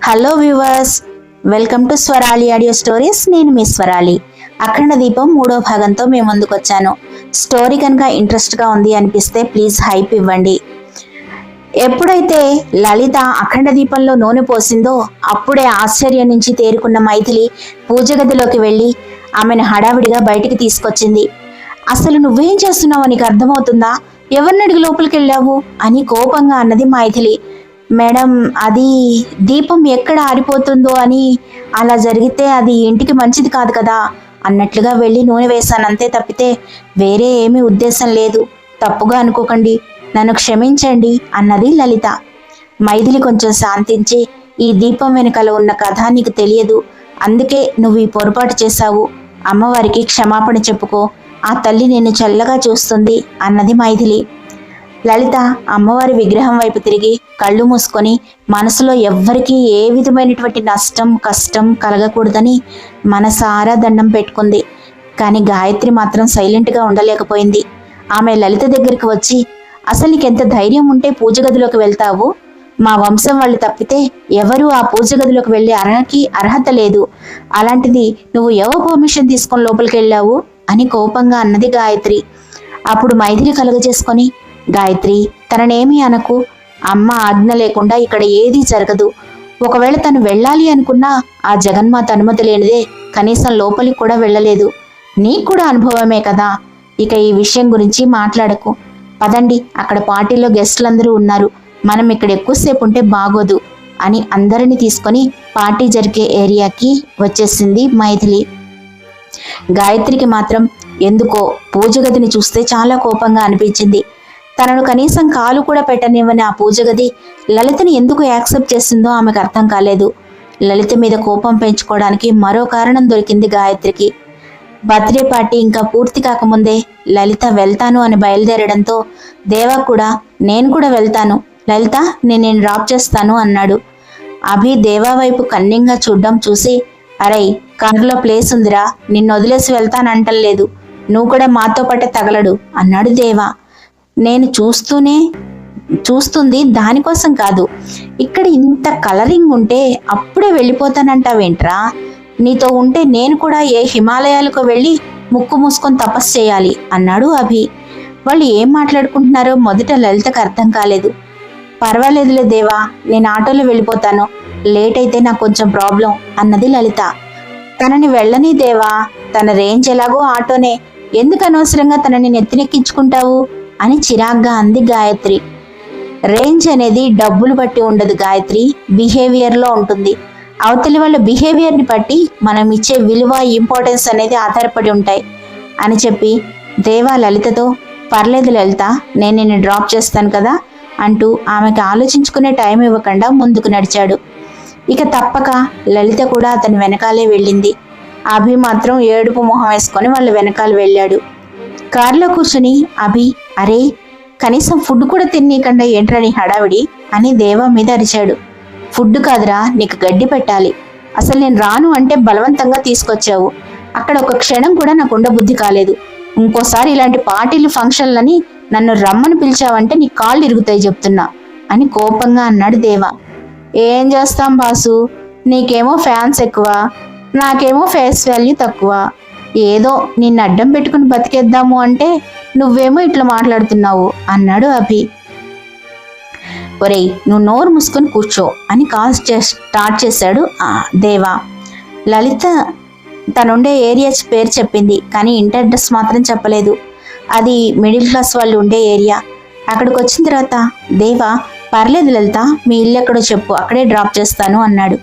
Hello viewers, welcome to Swarali audio stories. నేను మీ స్వరాలి. అఖండ దీపం 3వ భాగంతో మేము ముందుకు వచ్చాను. స్టోరీ కనుక ఇంట్రెస్ట్గా ఉంది అనిపిస్తే ప్లీజ్ హైప్ ఇవ్వండి. ఎప్పుడైతే లలిత అఖండ దీపంలో నూనె పోసిందో అప్పుడే ఆశ్చర్యం నుంచి తేరుకున్న మైథిలి పూజ గదిలోకి వెళ్ళి ఆమెను హడావిడిగా బయటికి తీసుకొచ్చింది. అసలు నువ్వేం చేస్తున్నావో నీకు అర్థమవుతుందా? ఎవరిని అడిగి లోపలికి వెళ్ళావు అని కోపంగా అన్నది మైథిలి. మేడం, అది దీపం ఎక్కడ ఆరిపోతుందో అని, అలా జరిగితే అది ఇంటికి మంచిది కాదు కదా అన్నట్లుగా వెళ్ళి నూనె వేశానంతే తప్పితే వేరే ఏమీ ఉద్దేశం లేదు. తప్పుగా అనుకోకండి, నన్ను క్షమించండి అన్నది లలిత. మైథిలి కొంచెం శాంతించి, ఈ దీపం వెనుకల ఉన్న కథ నీకు తెలియదు, అందుకే నువ్వు ఈ పొరపాటు చేశావు. అమ్మవారికి క్షమాపణ చెప్పుకో, ఆ తల్లి నిన్ను చల్లగా చూస్తుంది అన్నది మైథిలి. లలిత అమ్మవారి విగ్రహం వైపు తిరిగి కళ్ళు మూసుకొని మనసులో ఎవ్వరికీ ఏ విధమైనటువంటి నష్టం కష్టం కలగకూడదని మనసారా దండం పెట్టుకుంది. కానీ గాయత్రి మాత్రం సైలెంట్గా ఉండలేకపోయింది. ఆమె లలిత దగ్గరికి వచ్చి, అసలు నీకెంత ధైర్యం ఉంటే పూజ గదిలోకి వెళ్తావు? మా వంశం వాళ్ళు తప్పితే ఎవరు ఆ పూజ గదిలోకి వెళ్ళే అర్హత లేదు. అలాంటిది నువ్వు ఎవో పర్మిషన్ తీసుకొని లోపలికి వెళ్ళావు అని కోపంగా అన్నది గాయత్రి. అప్పుడు మైథిలి కలుగజేసుకొని, గాయత్రి, తననేమీ అనకు, అమ్మ ఆజ్ఞ లేకుండా ఇక్కడ ఏదీ జరగదు. ఒకవేళ తను వెళ్ళాలి అనుకున్నా ఆ జగన్మాత అనుమతి లేనిదే కనీసం లోపలికి కూడా వెళ్ళలేదు. నీకు కూడా అనుభవమే కదా, ఇక ఈ విషయం గురించి మాట్లాడకు. పదండి, అక్కడ పార్టీలో గెస్టులందరూ ఉన్నారు, మనం ఇక్కడ ఎక్కువసేపు ఉంటే బాగోదు అని అందరినీ తీసుకొని పార్టీ జరిగే ఏరియాకి వచ్చేసింది మైథిలి. గాయత్రికి మాత్రం ఎందుకో పూజ గదిని చూస్తే చాలా కోపంగా అనిపించింది. తనను కనీసం కాలు కూడా పెట్టనివ్వని ఆ పూజ గది లలితని ఎందుకు యాక్సెప్ట్ చేసిందో ఆమెకు అర్థం కాలేదు. లలిత మీద కోపం పెంచుకోవడానికి మరో కారణం దొరికింది గాయత్రికి. బర్త్డే పార్టీ ఇంకా పూర్తి కాకముందే లలిత వెళ్తాను అని బయలుదేరడంతో దేవా కూడా నేను కూడా వెళ్తాను లలిత, నేను డ్రాప్ చేస్తాను అన్నాడు. అభి దేవా వైపు కన్నింగా చూడ్డం చూసి, అరై కారులో ప్లేస్ ఉందిరా, నిన్ను వదిలేసి వెళ్తానంటలేదు, నువ్వు కూడా మాతో పాటే తగలడు అన్నాడు దేవా. నేను చూస్తుంది దానికోసం కాదు, ఇక్కడ ఇంత కలరింగ్ ఉంటే అప్పుడే వెళ్ళిపోతానంటావేంట్రా? నీతో ఉంటే నేను కూడా ఏ హిమాలయాలకు వెళ్ళి ముక్కు మూసుకొని తపస్సు చేయాలి అన్నాడు అభి. వాళ్ళు ఏం మాట్లాడుకుంటున్నారో మొదట లలితకు అర్థం కాలేదు. పర్వాలేదులే దేవా, నేను ఆటోలో వెళ్ళిపోతాను, లేట్ అయితే నాకు కొంచెం ప్రాబ్లం అన్నది లలిత. తనని వెళ్ళని దేవా, తన రేంజ్ ఎలాగో ఆటోనే, ఎందుకు అనవసరంగా తనని నెత్తినెక్కించుకుంటావు అని చిరాగ్గా అంది గాయత్రి. రేంజ్ అనేది డబ్బులు బట్టి ఉండదు గాయత్రి, బిహేవియర్లో ఉంటుంది. అవతలి వాళ్ళ బిహేవియర్ని బట్టి మనం ఇచ్చే విలువ ఇంపార్టెన్స్ అనేది ఆధారపడి ఉంటాయి అని చెప్పి దేవా లలితతో, పర్లేదు లలిత, నేను నిన్ను డ్రాప్ చేస్తాను కదా అంటూ ఆమెకు ఆలోచించుకునే టైం ఇవ్వకుండా ముందుకు నడిచాడు. ఇక తప్పక లలిత కూడా అతని వెనకాలే వెళ్ళింది. అభి మాత్రం ఏడుపు మొహం వేసుకొని వాళ్ళ వెనకాల వెళ్ళాడు. కారులో కూర్చుని అభి, అరే కనీసం ఫుడ్ కూడా తిననీయకుండా ఏంట్రా నీ హడావిడి అని దేవా మీద అరిచాడు. ఫుడ్ కాదురా, నీకు గడ్డి పెట్టాలి. అసలు నేను రాను అంటే బలవంతంగా తీసుకొచ్చావు. అక్కడ ఒక క్షణం కూడా నాకు ఉండబుద్ధి కాలేదు. ఇంకోసారి ఇలాంటి పార్టీలు ఫంక్షన్లని నన్ను రమ్మని పిలిచావంటే నీ కాళ్ళు ఇరుగుతాయి చెప్తున్నా అని కోపంగా అన్నాడు దేవా. ఏం చేస్తాం బాసు, నీకేమో ఫ్యాన్స్ ఎక్కువ, నాకేమో ఫేస్ వాల్యూ తక్కువ. ఏదో నిన్ను అడ్డం పెట్టుకుని బతికేద్దాము అంటే నువ్వేమో ఇట్లా మాట్లాడుతున్నావు అన్నాడు అభి. ఒరేయ్, నువ్వు నోరు మూసుకొని కూర్చో అని కాల్ స్టార్ట్ చేశాడు దేవా. లలిత తనుండే ఏరియా పేరు చెప్పింది, కానీ ఇంటి అడ్రస్ మాత్రం చెప్పలేదు. అది మిడిల్ క్లాస్ వాళ్ళు ఉండే ఏరియా. అక్కడికి వచ్చిన తర్వాత దేవా, పర్లేదు లలిత, మీ ఇల్లు ఎక్కడో చెప్పు, అక్కడే డ్రాప్ చేస్తాను అన్నాడు.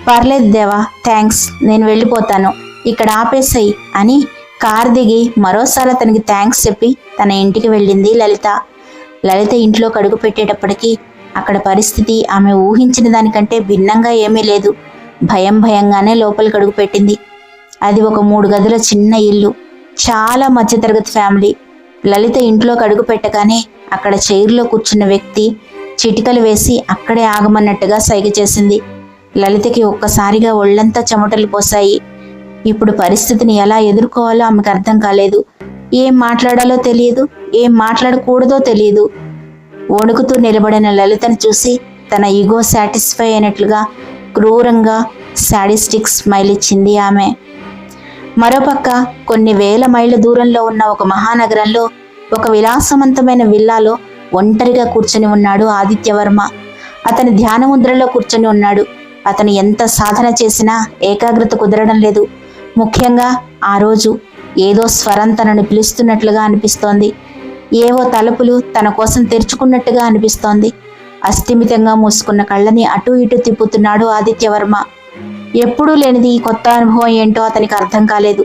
పర్లేదు దేవా, థ్యాంక్స్, నేను వెళ్ళిపోతాను, ఇక్కడ ఆపేసాయి అని కార్ దిగి మరోసారి అతనికి థ్యాంక్స్ చెప్పి తన ఇంటికి వెళ్ళింది లలిత. లలిత ఇంట్లోకి అడుగు పెట్టేటప్పటికీ అక్కడ పరిస్థితి ఆమె ఊహించిన దానికంటే భిన్నంగా ఏమీ లేదు. భయంగానే లోపలికి అడుగు పెట్టింది. అది ఒక 3 గదుల చిన్న ఇల్లు, చాలా మధ్యతరగతి ఫ్యామిలీ. లలిత ఇంట్లోకి అడుగు పెట్టగానే అక్కడ చైర్లో కూర్చున్న వ్యక్తి చిటికలు వేసి అక్కడే ఆగమన్నట్టుగా సైగ చేసింది. లలితకి ఒక్కసారిగా ఒళ్ళంతా చెమటలు పోసాయి. ఇప్పుడు పరిస్థితిని ఎలా ఎదుర్కోవాలో ఆమెకు అర్థం కాలేదు. ఏం మాట్లాడాలో తెలియదు, ఏం మాట్లాడకూడదో తెలియదు. వణుకుతూ నిలబడిన లలితను చూసి తన ఈగో సాటిస్ఫై అయినట్లుగా క్రూరంగా శాడిస్టిక్ స్మైల్ ఇచ్చింది ఆమె. మరోపక్క కొన్ని వేల మైళ్ళ దూరంలో ఉన్న ఒక మహానగరంలో ఒక విలాసవంతమైన విల్లాలో ఒంటరిగా కూర్చొని ఉన్నాడు ఆదిత్యవర్మ. అతని ధ్యానముద్రలో కూర్చొని ఉన్నాడు. అతను ఎంత సాధన చేసినా ఏకాగ్రత కుదరడం లేదు. ముఖ్యంగా ఆ రోజు ఏదో స్వరం తనను పిలుస్తున్నట్లుగా అనిపిస్తోంది. ఏవో తలుపులు తన కోసం తెరుచుకున్నట్టుగా అనిపిస్తోంది. అస్థిమితంగా మూసుకున్న కళ్ళని అటూ ఇటూ తిప్పుతున్నాడు ఆదిత్యవర్మ. ఎప్పుడూ లేనిది ఈ కొత్త అనుభవం ఏంటో అతనికి అర్థం కాలేదు.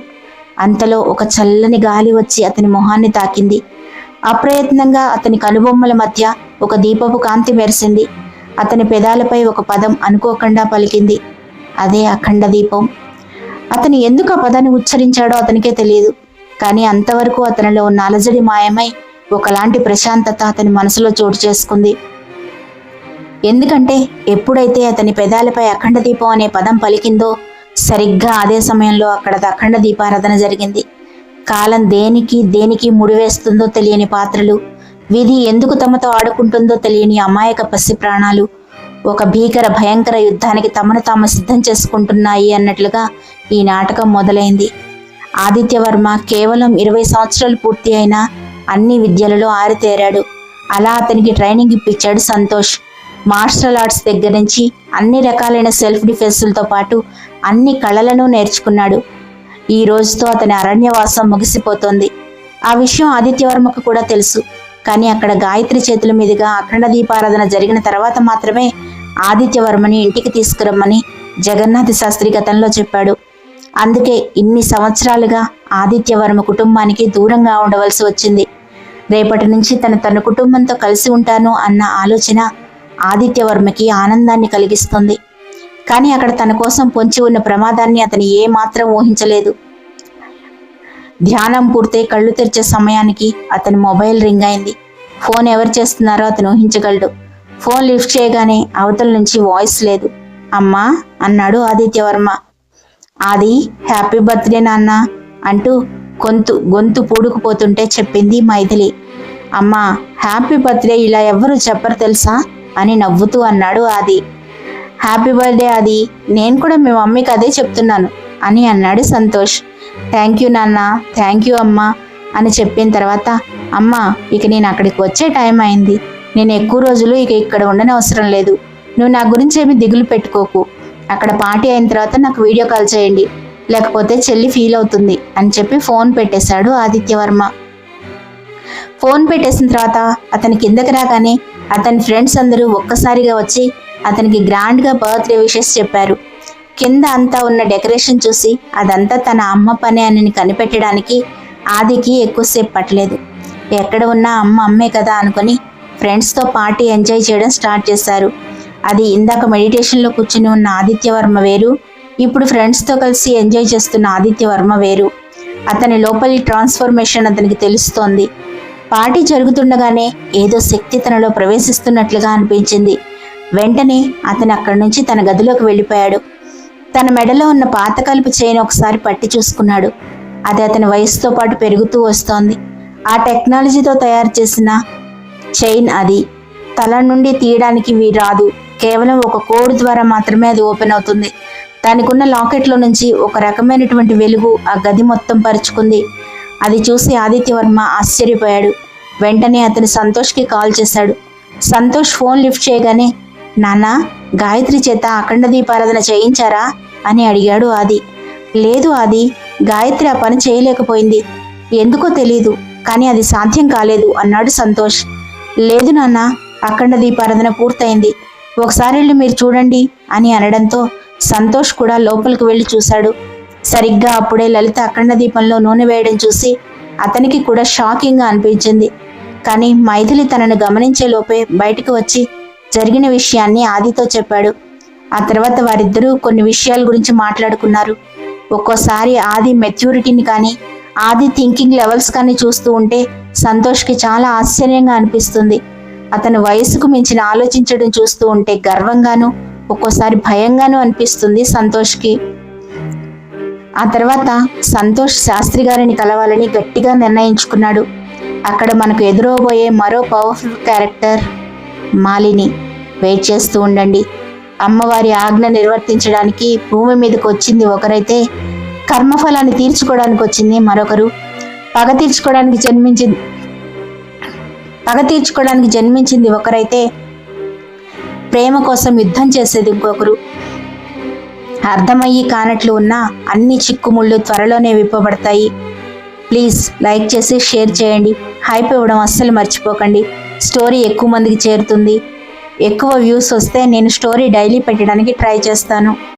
అంతలో ఒక చల్లని గాలి వచ్చి అతని మొహాన్ని తాకింది. అప్రయత్నంగా అతని కనుబొమ్మల మధ్య ఒక దీపపు కాంతి మెరిసింది. అతని పెదాలపై ఒక పదం అనుకోకుండా పలికింది. అదే అఖండ దీపం. అతను ఎందుకు ఆ పదాన్ని ఉచ్చరించాడో అతనికే తెలియదు. కానీ అంతవరకు అతనిలో ఉన్న అలజడి మాయమై ఒకలాంటి ప్రశాంతత అతని మనసులో చోటు చేసుకుంది. ఎందుకంటే ఎప్పుడైతే అతని పెదాలపై అఖండ దీపం అనే పదం పలికిందో సరిగ్గా అదే సమయంలో అక్కడ అఖండ దీపారాధన జరిగింది. కాలం దేనికి ముడివేస్తుందో తెలియని పాత్రలు, విధి ఎందుకు తమతో ఆడుకుంటుందో తెలియని అమాయక పసి ప్రాణాలు ఒక భీకర భయంకర యుద్ధానికి తమను తాము సిద్ధం చేసుకుంటున్నాయి అన్నట్లుగా ఈ నాటకం మొదలైంది. ఆదిత్యవర్మ కేవలం 20 సంవత్సరాలు పూర్తి అయినా అన్ని విద్యలలో ఆరితేరాడు. అలా అతనికి ట్రైనింగ్ ఇప్పించాడు సంతోష్. మార్షల్ ఆర్ట్స్ దగ్గర నుంచి అన్ని రకాలైన సెల్ఫ్ డిఫెన్స్లతో పాటు అన్ని కళలను నేర్చుకున్నాడు. ఈ రోజుతో అతని అరణ్యవాసం ముగిసిపోతోంది. ఆ విషయం ఆదిత్యవర్మకు కూడా తెలుసు. కానీ అక్కడ గాయత్రి చేతుల మీదుగా అఖండ దీపారాధన జరిగిన తర్వాత మాత్రమే ఆదిత్యవర్మని ఇంటికి తీసుకురమ్మని జగన్నాథ శాస్త్రి గతంలో చెప్పాడు. అందుకే ఇన్ని సంవత్సరాలుగా ఆదిత్యవర్మ కుటుంబానికి దూరంగా ఉండవలసి వచ్చింది. రేపటి నుంచి తన కుటుంబంతో కలిసి ఉంటాను అన్న ఆలోచన ఆదిత్యవర్మకి ఆనందాన్ని కలిగిస్తుంది. కానీ అక్కడ తన కోసం పొంచి ఉన్న ప్రమాదాన్ని అతను ఏమాత్రం ఊహించలేదు. ధ్యానం పూర్తయి కళ్ళు తెరిచే సమయానికి అతని మొబైల్ రింగ్ అయింది. ఫోన్ ఎవరు చేస్తున్నారో అతను ఊహించగలడు. ఫోన్ లిఫ్ట్ చేయగానే అవతల నుంచి వాయిస్ లేదు. అమ్మా అన్నాడు ఆదిత్యవర్మ. ఆది, హ్యాపీ బర్త్డే నాన్న అంటూ గొంతు పూడుకుపోతుంటే చెప్పింది మైథిలి. అమ్మా, హ్యాపీ బర్త్డే ఇలా ఎవ్వరూ చెప్పరు తెలుసా అని నవ్వుతూ అన్నాడు ఆది. హ్యాపీ బర్త్డే ఆది, నేను కూడా మీ మమ్మీకి అదే చెప్తున్నాను అని అన్నాడు సంతోష్. థ్యాంక్ యూ నాన్న, థ్యాంక్ యూ అమ్మా అని చెప్పిన తర్వాత, అమ్మా ఇక నేను అక్కడికి వచ్చే టైం అయింది. నేను ఎక్కువ రోజులు ఇక్కడ ఉండనవసరం లేదు. నువ్వు నా గురించి ఏమి దిగులు పెట్టుకోకు. అక్కడ పార్టీ అయిన తర్వాత నాకు వీడియో కాల్ చేయండి, లేకపోతే చెల్లి ఫీల్ అవుతుంది అని చెప్పి ఫోన్ పెట్టేశాడు ఆదిత్యవర్మ. ఫోన్ పెట్టేసిన తర్వాత అతని కిందకి రాగానే అతని ఫ్రెండ్స్ అందరూ ఒక్కసారిగా వచ్చి అతనికి గ్రాండ్గా బర్త్డే విషెస్ చెప్పారు. కింద అంతా ఉన్న డెకరేషన్ చూసి అదంతా తన అమ్మ పని అని కనిపెట్టడానికి ఆదికి ఎక్కువసేపు పట్టలేదు. ఎక్కడ ఉన్నా అమ్మే కదా అనుకుని ఫ్రెండ్స్తో పార్టీ ఎంజాయ్ చేయడం స్టార్ట్ చేశారు. అది ఇందాక మెడిటేషన్లో కూర్చుని ఉన్న ఆదిత్యవర్మ వేరు, ఇప్పుడు ఫ్రెండ్స్తో కలిసి ఎంజాయ్ చేస్తున్న ఆదిత్యవర్మ వేరు. అతని లోపలి ట్రాన్స్ఫర్మేషన్ అతనికి తెలుస్తోంది. పార్టీ జరుగుతుండగానే ఏదో శక్తి తనలో ప్రవేశిస్తున్నట్లుగా అనిపించింది. వెంటనే అతను అక్కడి నుంచి తన గదిలోకి వెళ్ళిపోయాడు. తన మెడలో ఉన్న పాతకాలపు చైన్ ఒకసారి పట్టి చూసుకున్నాడు. అది అతని వయసుతో పాటు పెరుగుతూ వస్తోంది. ఆ టెక్నాలజీతో తయారు చేసిన చైన్ అది. తల నుండి తీయడానికి రాదు. కేవలం ఒక కోడ్ ద్వారా మాత్రమే అది ఓపెన్ అవుతుంది. దానికి ఉన్న లాకెట్లో నుంచి ఒక రకమైనటువంటి వెలుగు ఆ గది మొత్తం పరుచుకుంది. అది చూసి ఆదిత్యవర్మ ఆశ్చర్యపోయాడు. వెంటనే అతను సంతోష్కి కాల్ చేశాడు. సంతోష్ ఫోన్ లిఫ్ట్ చేయగానే, నాన్న, గాయత్రి చేత అఖండ దీపారాధన చేయించారా అని అడిగాడు ఆది. లేదు ఆది, గాయత్రి ఆ పని చేయలేకపోయింది. ఎందుకో తెలీదు, కానీ అది సాధ్యం కాలేదు అన్నాడు సంతోష్. లేదు నాన్న, అఖండ దీపారాధన పూర్తయింది. ఒకసారి వెళ్ళి మీరు చూడండి అని అనడంతో సంతోష్ కూడా లోపలికి వెళ్ళి చూశాడు. సరిగ్గా అప్పుడే లలిత అఖండ దీపంలో నూనె వేయడం చూసి అతనికి కూడా షాకింగ్గా అనిపించింది. కానీ మైథిలి తనను గమనించే లోపే బయటకు వచ్చి జరిగిన విషయాన్ని ఆదితో చెప్పాడు. ఆ తర్వాత వారిద్దరూ కొన్ని విషయాల గురించి మాట్లాడుకున్నారు. ఒక్కోసారి ఆది మెచ్యూరిటీని కానీ ఆది థింకింగ్ లెవెల్స్ కానీ చూస్తూ ఉంటే సంతోష్కి చాలా ఆశ్చర్యంగా అనిపిస్తుంది. అతను వయసుకు మించిన ఆలోచించడం చూస్తూ ఉంటే గర్వంగాను ఒక్కోసారి భయంగాను అనిపిస్తుంది సంతోష్కి. ఆ తర్వాత సంతోష్ శాస్త్రి గారిని కలవాలని గట్టిగా నిర్ణయించుకున్నాడు. అక్కడ మనకు ఎదురవబోయే మరో పవర్ఫుల్ క్యారెక్టర్ మాలిని. వెయిట్ చేస్తూ ఉండండి. అమ్మవారి ఆజ్ఞ నిర్వర్తించడానికి భూమి మీదకి వచ్చింది ఒకరైతే, కర్మఫలాన్ని తీర్చుకోవడానికి వచ్చింది మరొకరు. పగ తీర్చుకోవడానికి జన్మించింది ఒకరైతే, ప్రేమ కోసం యుద్ధం చేసేది ఇంకొకరు. అర్థమయ్యి కానట్లు ఉన్న అన్ని చిక్కుముళ్ళు త్వరలోనే విప్పబడతాయి. ప్లీజ్ లైక్ చేసి షేర్ చేయండి. హైప్ ఇవ్వడం అస్సలు మర్చిపోకండి. స్టోరీ ఎక్కువ మందికి చేరుతుంది. ఎక్కువ వ్యూస్ వస్తే నేను స్టోరీ డైలీ పెట్టడానికి ట్రై చేస్తాను.